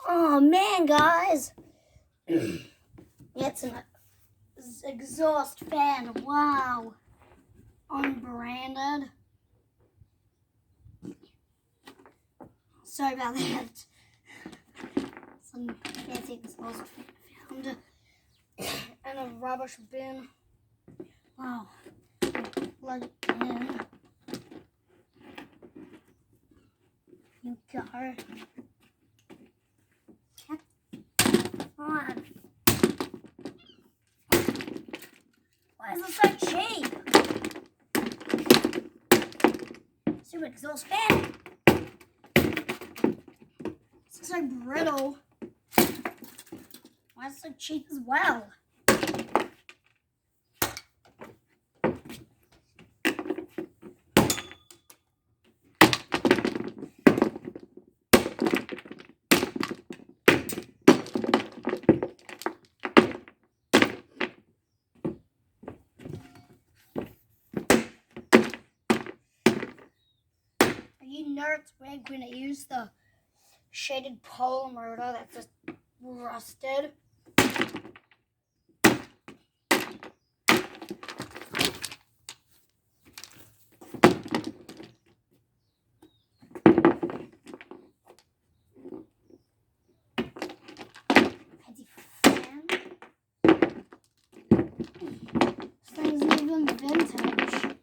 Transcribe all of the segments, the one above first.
Oh man, guys. It's an exhaust fan. Wow. Unbranded. Sorry about that. Some fancy exhaust fan found. And a rubbish bin. Wow. Plug it in. You got her. Come on. Why is it so cheap? Stupid exhaust fan. It's so brittle. Why is it so cheap as well? You nerds, we're going to use the shaded pole motor that's just rusted. This thing's even vintage.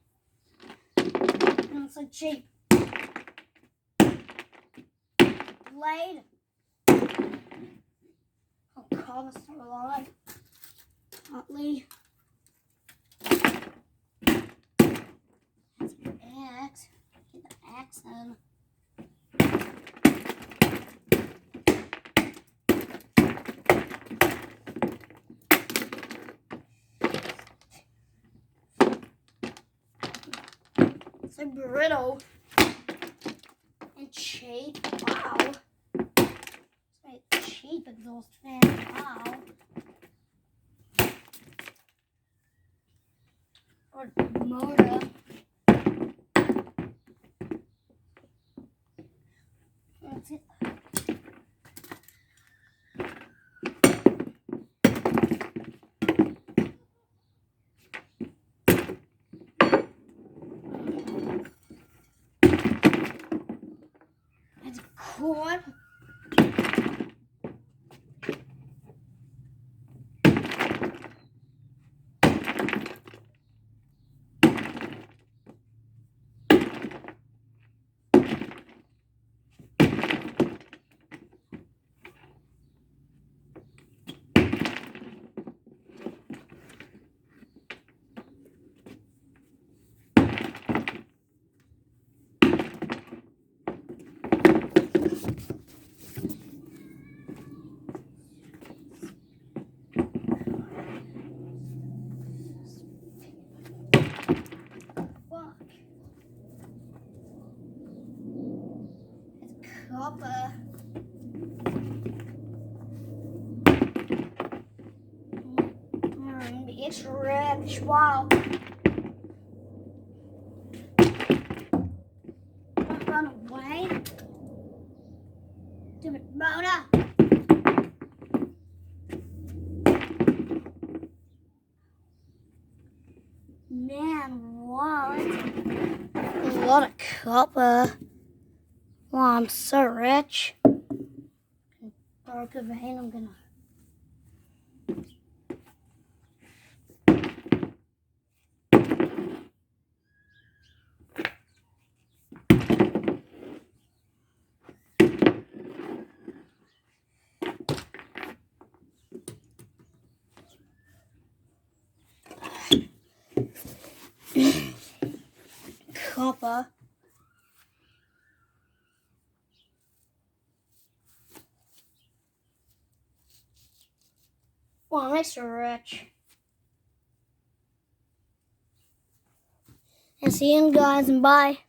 And it's so cheap. Blade. Oh god, that's still alive. Hotly. That's an axe. Get the axe in. It's so brittle and cheap. Wow. Cheap exhaust fan. Wow. Or motor. That's it. It's a cord. Copper. It's rich. Wow. Don't run away. Stupid motor. Man, wow. That's a lot of copper. Wow, I'm so rich. Broke a vein, I'm gonna. Copper. Wow, I'm extra rich. And see you guys, and bye.